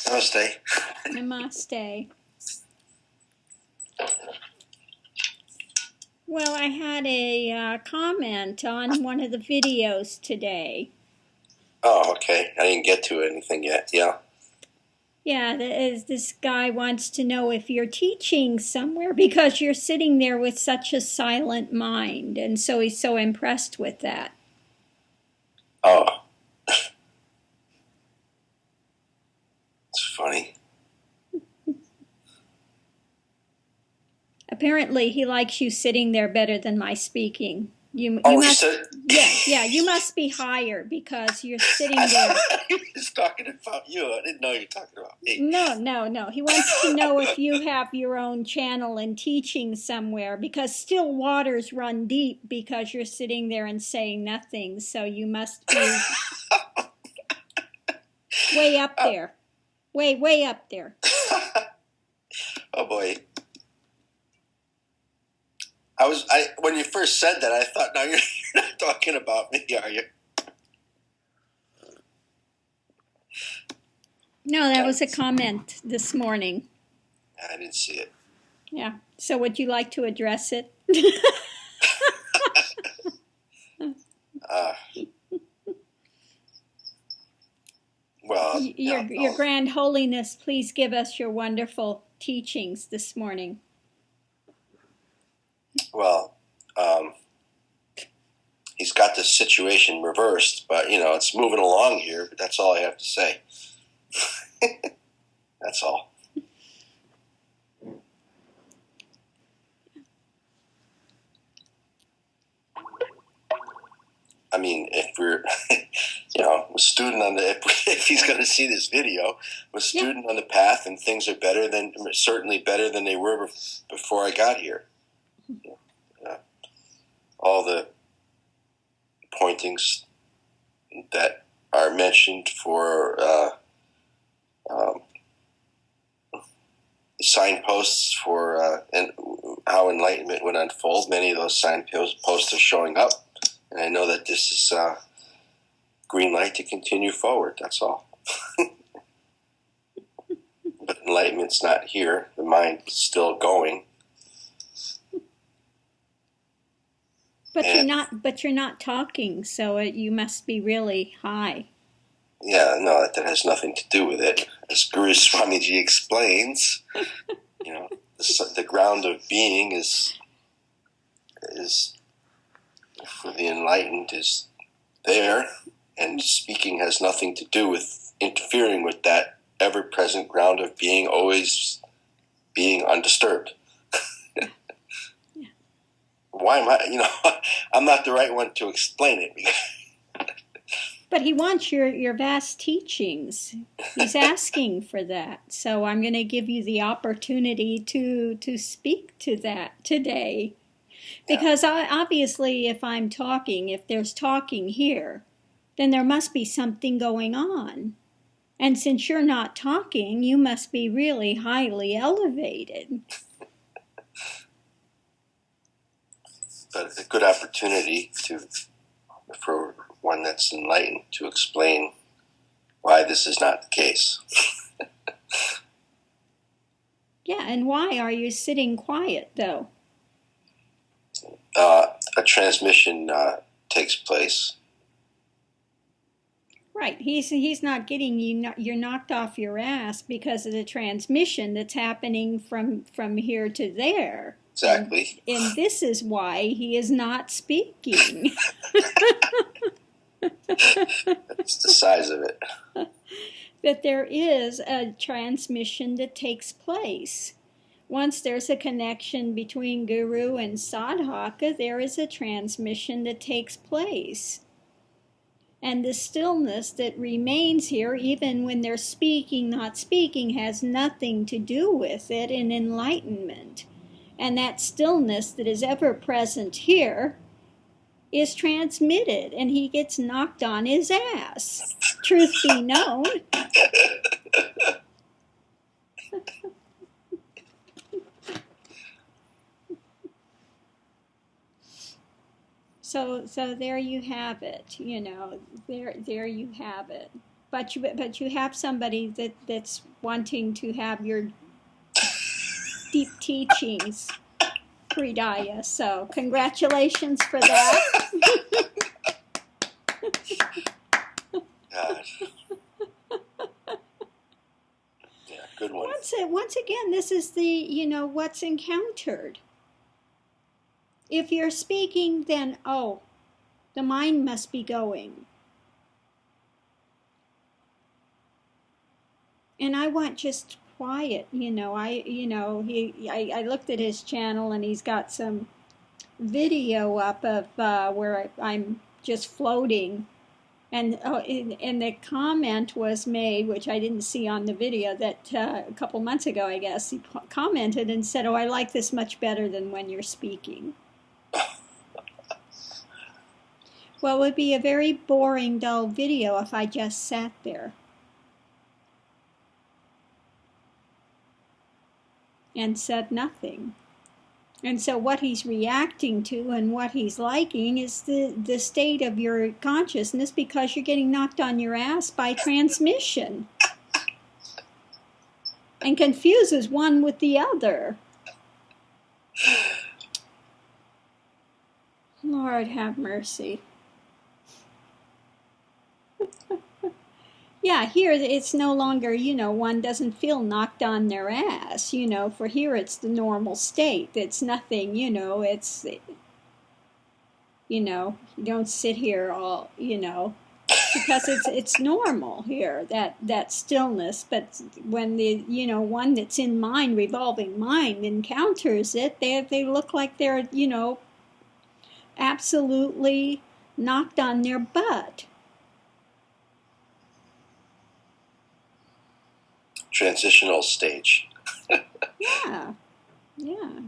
Namaste. Namaste. Well, I had a comment on one of the videos today. Oh, okay. I didn't get to anything yet. Yeah. Yeah, this guy wants to know if you're teaching somewhere because you're sitting there with such a silent mind. And so he's so impressed with that. Oh. It's funny. Apparently, he likes you sitting there better than my speaking. You Oh, must, he said. yeah, you must be higher because you're sitting there. He's talking about you. I didn't know you were talking about me. No. He wants to know if you have your own channel and teaching somewhere because still waters run deep because you're sitting there and saying nothing. So you must be way up there. Way up there. Oh, boy. When you first said that, I thought, no, you're not talking about me, are you? No, that was a comment this morning. I didn't see it. Yeah. So would you like to address it? Well, your Grand Holiness, please give us your wonderful teachings this morning. Well, he's got this situation reversed, but, it's moving along here, but that's all I have to say. That's all. I mean, if we're, a student on if he's going to see this video, a student on the path, and things are certainly better than they were before I got here. All the pointings that are mentioned for signposts for and how enlightenment would unfold. Many of those signposts are showing up, and I know that this is green light to continue forward. That's all. But enlightenment's not here. The mind is still going. But you're not talking, so you must be really high. Yeah, no, that has nothing to do with it. As Guru Swami-G explains, the ground of being is for the enlightened is there, and speaking has nothing to do with interfering with that ever-present ground of being, always being undisturbed. Why am I, I'm not the right one to explain it. But he wants your vast teachings. He's asking for that. So I'm going to give you the opportunity to speak to that today. Because obviously if I'm talking, if there's talking here, then there must be something going on. And since you're not talking, you must be really highly elevated. But a good opportunity for one that's enlightened to explain why this is not the case. Yeah, and why are you sitting quiet, though? A transmission takes place. Right. He's not getting you. You're knocked off your ass because of the transmission that's happening from here to there. Exactly. And this is why he is not speaking. That's the size of it. That there is a transmission that takes place. Once there's a connection between Guru and Sadhaka, there is a transmission that takes place. And the stillness that remains here, even when they're speaking, not speaking, has nothing to do with it in enlightenment. And that stillness that is ever present here is transmitted, and he gets knocked on his ass. Truth be known. So there you have it, there you have it. but you have somebody that's wanting to have your deep teachings, Hridaya. So congratulations for that. God. Yeah, good one. Once again, this is the, what's encountered. If you're speaking, then, oh, the mind must be going. And I want just quiet, I looked at his channel and he's got some video up of where I'm just floating. And the comment was made, which I didn't see on the video, that a couple months ago, I guess, he commented and said, "Oh, I like this much better than when you're speaking." Well, it would be a very boring, dull video if I just sat there and said nothing. And so what he's reacting to and what he's liking is the state of your consciousness, because you're getting knocked on your ass by transmission and confuses one with the other. Lord have mercy. Yeah, here it's no longer, one doesn't feel knocked on their ass, for here it's the normal state. It's nothing, it's, you don't sit here all, because it's normal here, that stillness. But when the, one that's in mind, revolving mind, encounters it, they look like they're, absolutely knocked on their butt. Transitional stage. Yeah.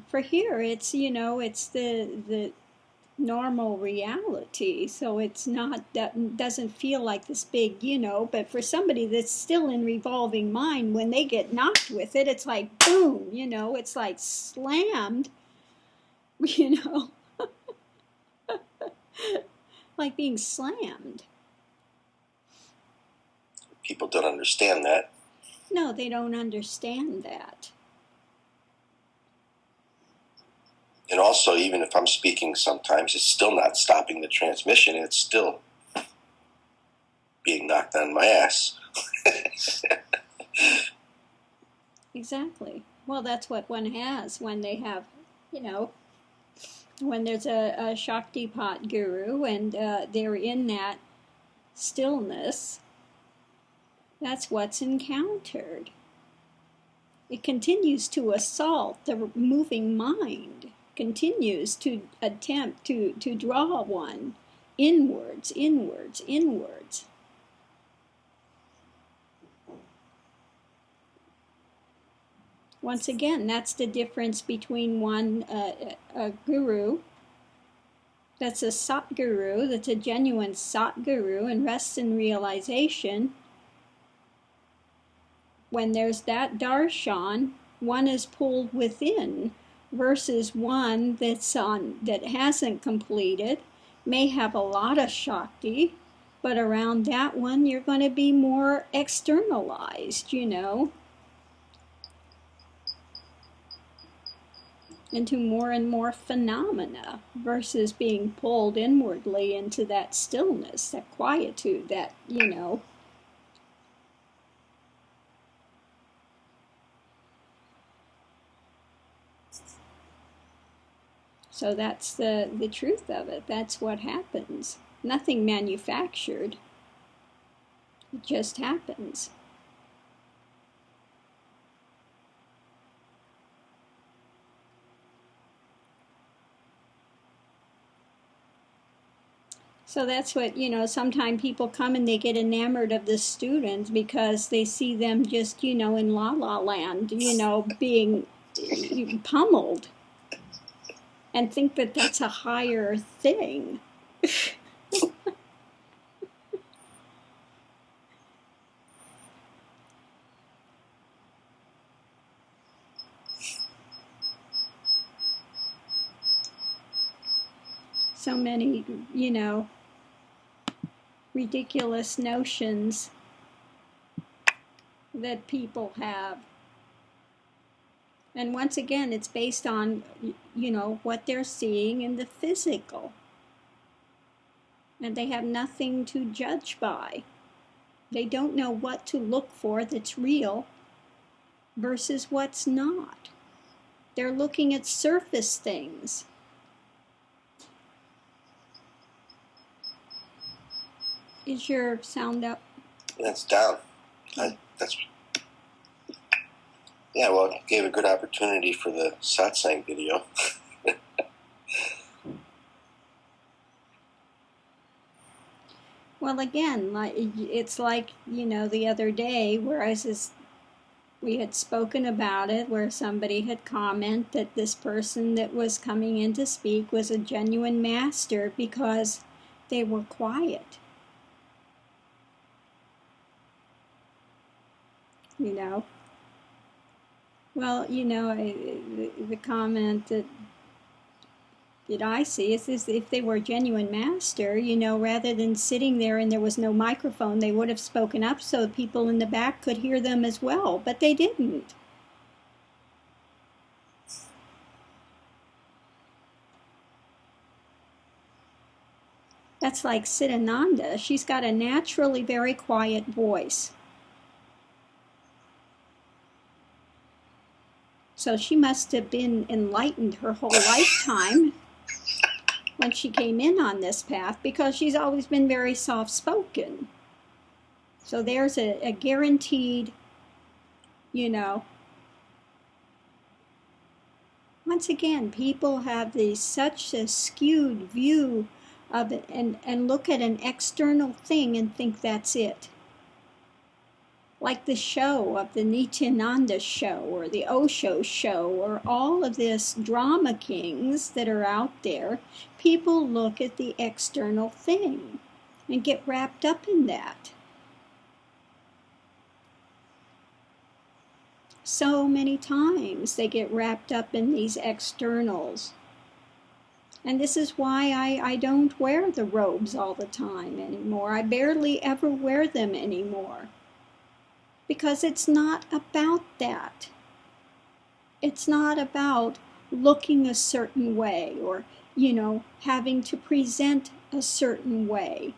For here, it's, it's the normal reality. So it's not, that doesn't feel like this big, but for somebody that's still in revolving mind, when they get knocked with it, it's like boom, it's like slammed, like being slammed. People don't understand that. No, they don't understand that. And also, even if I'm speaking sometimes, it's still not stopping the transmission. It's still being knocked on my ass. Exactly. Well, that's what one has when they have, when there's a Shaktipat guru and they're in that stillness. That's what's encountered. It continues to assault the moving mind, continues to attempt to draw one inwards, inwards, inwards. Once again, that's the difference between one a guru that's a Sat guru, that's a genuine Sat guru and rests in realization. When there's that darshan, one is pulled within, versus one that hasn't completed, may have a lot of Shakti, but around that one you're going to be more externalized, into more and more phenomena, versus being pulled inwardly into that stillness, that quietude, that, So that's the truth of it. That's what happens. Nothing manufactured. It just happens. So that's what, sometimes people come and they get enamored of the students because they see them just, in la la land, being pummeled, and think that that's a higher thing. So many, ridiculous notions that people have. And once again, it's based on, what they're seeing in the physical. And they have nothing to judge by. They don't know what to look for that's real versus what's not. They're looking at surface things. Is your sound up? Yeah, it's down. Well, it gave a good opportunity for the satsang video. Well, again, it's like, the other day where we had spoken about it, where somebody had commented that this person that was coming in to speak was a genuine master because they were quiet. Well, the comment that I see is if they were a genuine master, rather than sitting there and there was no microphone, they would have spoken up so people in the back could hear them as well, but they didn't. That's like Siddhananda. She's got a naturally very quiet voice. So she must have been enlightened her whole lifetime when she came in on this path, because she's always been very soft-spoken. So there's a guaranteed, once again, people have such a skewed view of it and look at an external thing and think that's it. Like the show of the Nityananda show or the Osho show or all of this drama kings that are out there, people look at the external thing and get wrapped up in that. So many times they get wrapped up in these externals. And this is why I don't wear the robes all the time anymore. I barely ever wear them anymore. Because it's not about that. It's not about looking a certain way or, having to present a certain way.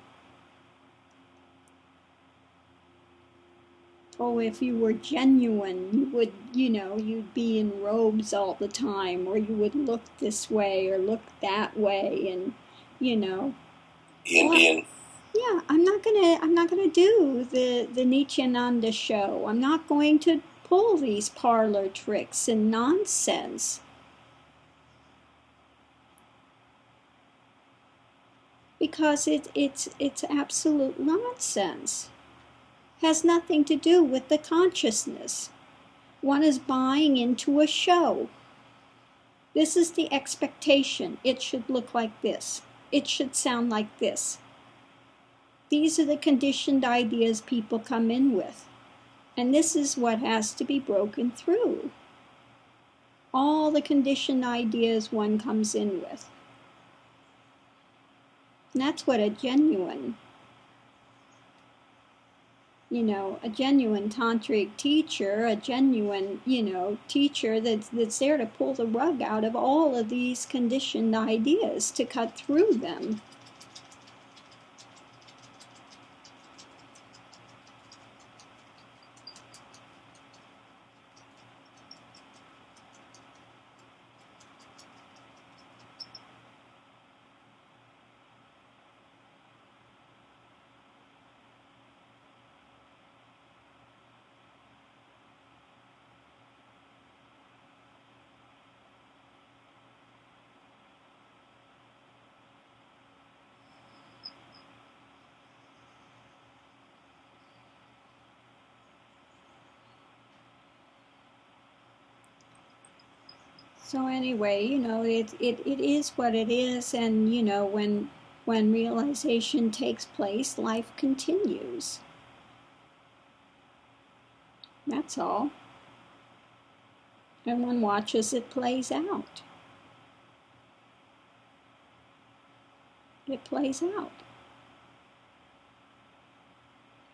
Oh, if you were genuine, you would, you'd be in robes all the time, or you would look this way or look that way, and, Indian. Well, yeah, I'm not gonna do the Nityananda show. I'm not going to pull these parlor tricks and nonsense. Because it's absolute nonsense. Has nothing to do with the consciousness. One is buying into a show. This is the expectation. It should look like this. It should sound like this. These are the conditioned ideas people come in with. And this is what has to be broken through. All the conditioned ideas one comes in with. And that's what a genuine tantric teacher, a genuine, teacher that's there to pull the rug out of all of these conditioned ideas, to cut through them. So anyway, it is what it is, and when realization takes place, life continues. That's all. And one watches it plays out. It plays out.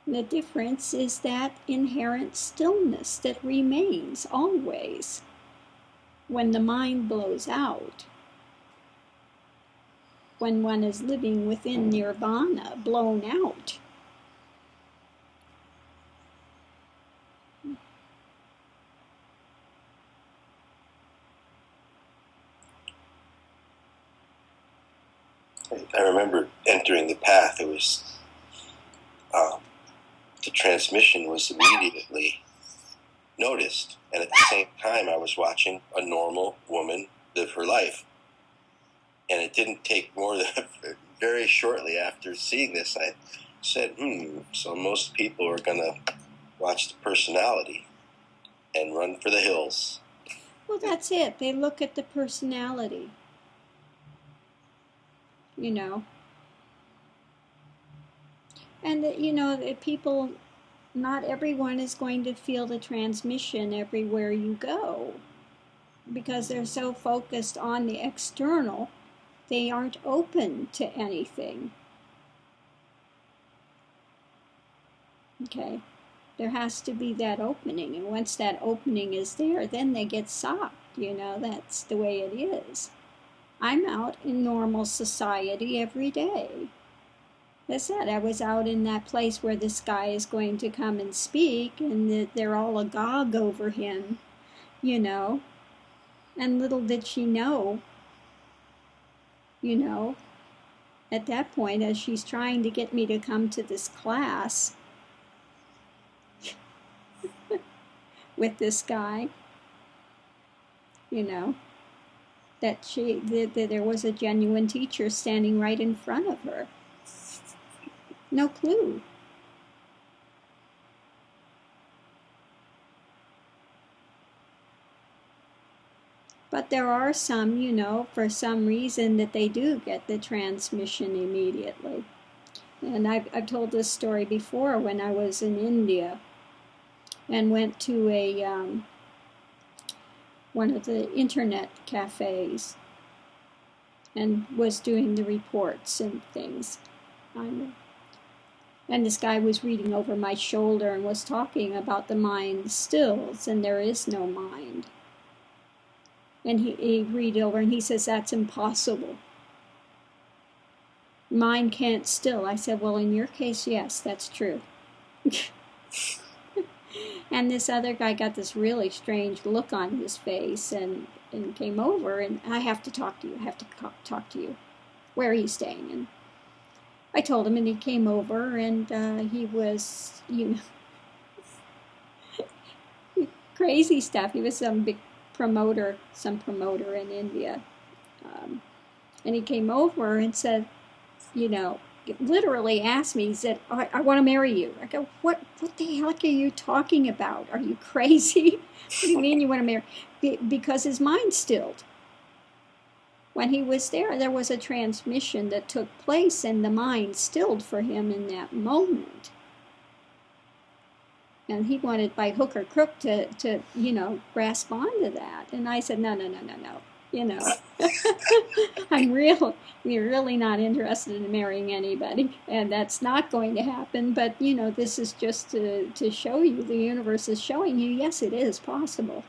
The difference is that inherent stillness that remains always when the mind blows out. When one is living within nirvana, blown out. I remember entering the path. It was the transmission was immediately noticed, and at the same time, I was watching a normal woman live her life. And it didn't take more than very shortly after seeing this, I said, so most people are going to watch the personality and run for the hills. Well, that's it. They look at the personality. You know. And, people, not everyone is going to feel the transmission everywhere you go. Because they're so focused on the external, they aren't open to anything. Okay? There has to be that opening. And once that opening is there, then they get socked. That's the way it is. I'm out in normal society every day. That's it. I was out in that place where this guy is going to come and speak, and they're all agog over him, And little did she know, at that point, as she's trying to get me to come to this class with this guy, that there was a genuine teacher standing right in front of her. No clue. But there are some, for some reason that they do get the transmission immediately. And I've told this story before when I was in India and went to one of the internet cafes and was doing the reports and things. And this guy was reading over my shoulder and was talking about the mind stills, and there is no mind. And he read over and he says, that's impossible. Mind can't still. I said, well, in your case, yes, that's true. And this other guy got this really strange look on his face and came over, and I have to talk to you. Where are you staying? And I told him, and he came over, and he was, crazy stuff. He was some big promoter in India. And he came over and said, literally asked me, he said, I want to marry you. I go, what the heck are you talking about? Are you crazy? What do you mean you want to marry? Because his mind stilled. When he was there was a transmission that took place, and the mind stilled for him in that moment. And he wanted by hook or crook to grasp onto that. And I said, no. You're really not interested in marrying anybody, and that's not going to happen. But, this is just to show you, the universe is showing you, yes, it is possible.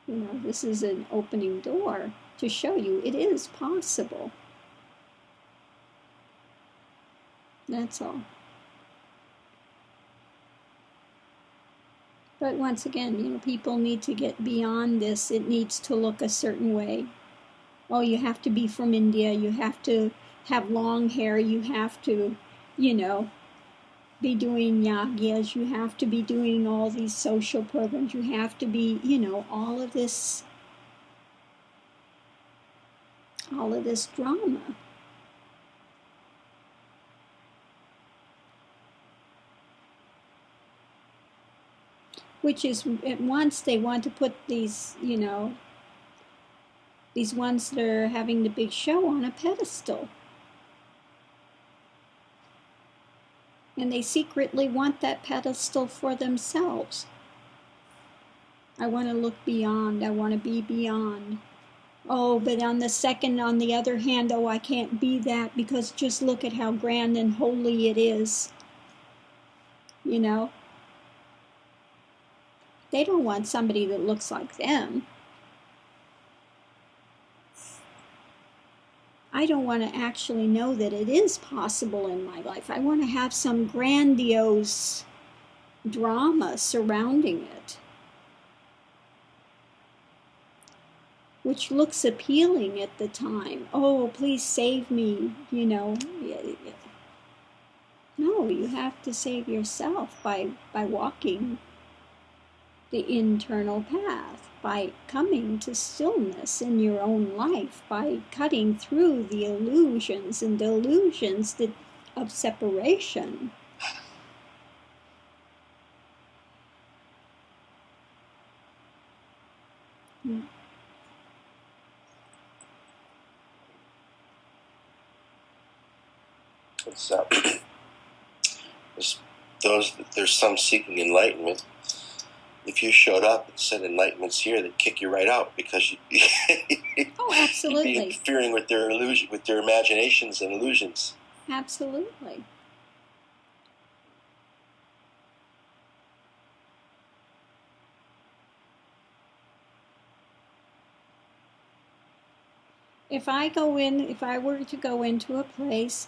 This is an opening door to show you it is possible. That's all. But once again, people need to get beyond this. It needs to look a certain way. Oh, you have to be from India. You have to have long hair. You have to, be doing yagyas. You have to be doing all these social programs. You have to be, all of this drama. Which is, at once they want to put these, these ones that are having the big show on a pedestal. And they secretly want that pedestal for themselves. I want to look beyond. I want to be beyond. Oh, but on the other hand, I can't be that because just look at how grand and holy it is. you know. They don't want somebody that looks like them. I don't want to actually know that it is possible in my life. I want to have some grandiose drama surrounding it, which looks appealing at the time. Oh, please save me, you know. No, you have to save yourself by walking the internal path, by coming to stillness in your own life, by cutting through the illusions and delusions of separation. It's, there's some seeking enlightenment. If you showed up and said enlightenment's here, they'd kick you right out because oh, absolutely, you'd be interfering with their illusion, with their imaginations and illusions. Absolutely. If I were to go into a place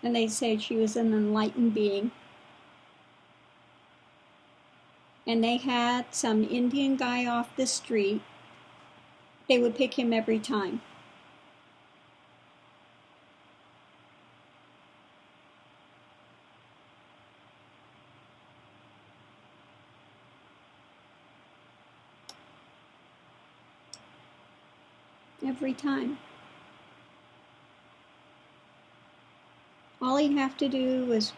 and they say she was an enlightened being, and they had some Indian guy off the street, they would pick him every time. Every time. All he'd have to do was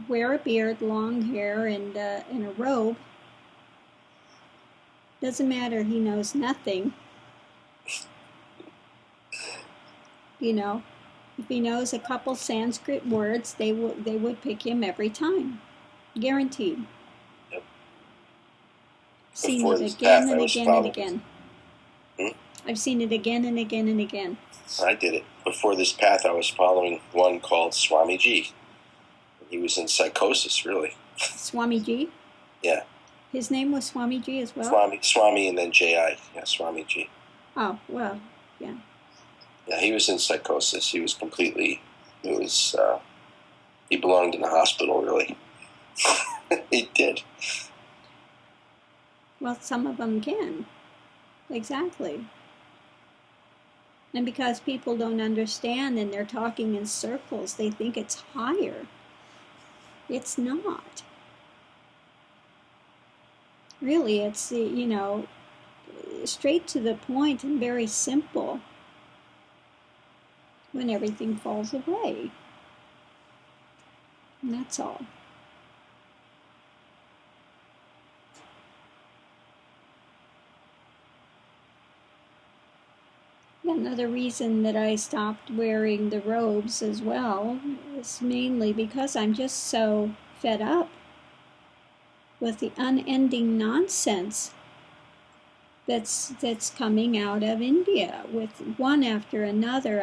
wear a beard, long hair, and a robe. Doesn't matter, he knows nothing. You know, if he knows a couple Sanskrit words, they would pick him every time. Guaranteed. Yep. Seen it again and again and again. I've seen it again and again and again. I did it. Before this path, I was following one called Swami-G. He was in psychosis, really. Swami-G? Yeah. His name was Swami-G as well? Swami and then J.I. Yeah, Swami-G. Oh, well, yeah. Yeah, he was in psychosis. He was completely, he belonged in the hospital, really. He did. Well, some of them can. Exactly. And because people don't understand and they're talking in circles, they think it's higher. It's not. Really, it's, straight to the point and very simple when everything falls away. And that's all. Another reason that I stopped wearing the robes as well is mainly because I'm just so fed up with the unending nonsense that's coming out of India, with one after another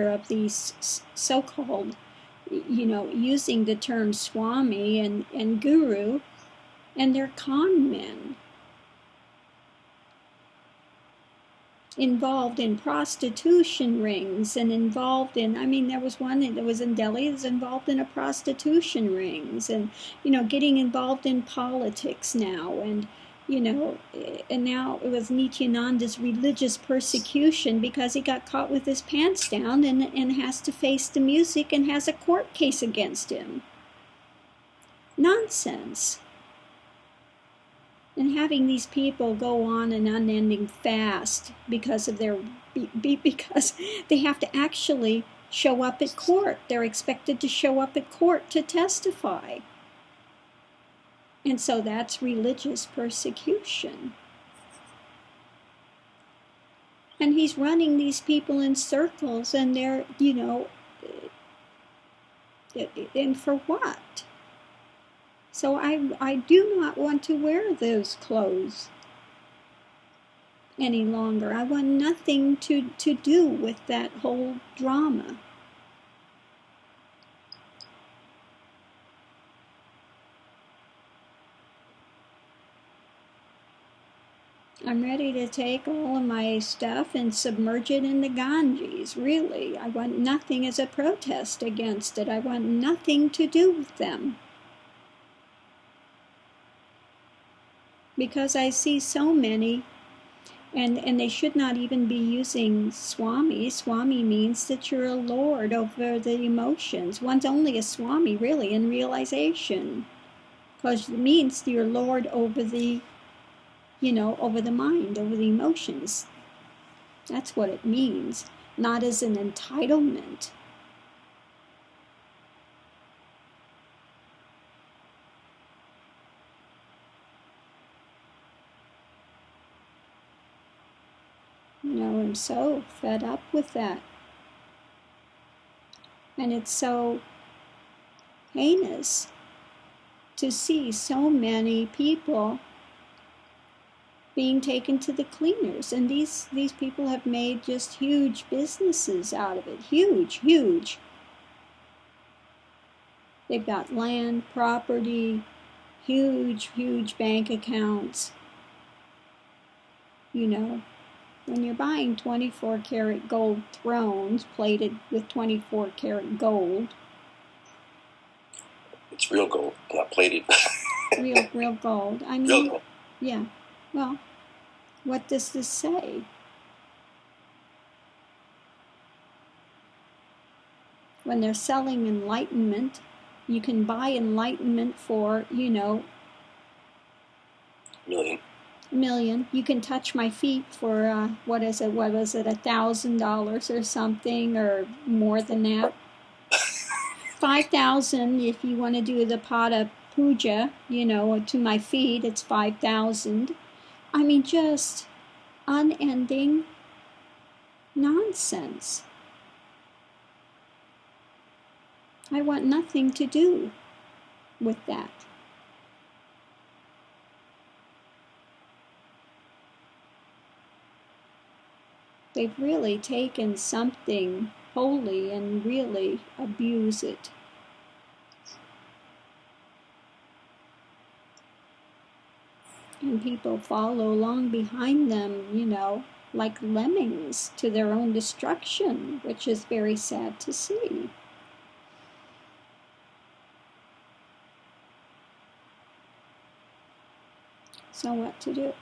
of these so-called, using the term Swami and Guru, and they're con men. Involved in prostitution rings and involved in, there was one that was in Delhi that was involved in a prostitution rings and, getting involved in politics now and, and now it was Nityananda's religious persecution because he got caught with his pants down and has to face the music and has a court case against him. Nonsense. And having these people go on an unending fast because because they have to actually show up at court. They're expected to show up at court to testify. And so that's religious persecution. And he's running these people in circles and they're, and for what? So I do not want to wear those clothes any longer. I want nothing to do with that whole drama. I'm ready to take all of my stuff and submerge it in the Ganges, really. I want nothing as a protest against it. I want nothing to do with them. Because I see so many, and they should not even be using Swami. Swami means that you're a lord over the emotions. One's only a Swami, really, in realization. Because it means you're lord over the, over the mind, over the emotions. That's what it means, not as an entitlement. I'm so fed up with that. And it's so heinous to see so many people being taken to the cleaners. And these people have made just huge businesses out of it. Huge. They've got land, property, huge bank accounts. When you're buying 24 karat gold thrones plated with 24 karat gold. It's real gold, not plated. real gold. I mean, real gold. Yeah. Well, what does this say? When they're selling enlightenment, you can buy enlightenment for, million. You can touch my feet for what is it, $1,000 or something, or more than that. 5,000 if you want to do the pada puja, to my feet, it's 5,000. I mean, just unending nonsense. I want nothing to do with that. They've really taken something holy and really abuse it. And people follow along behind them, like lemmings to their own destruction, which is very sad to see. So what to do?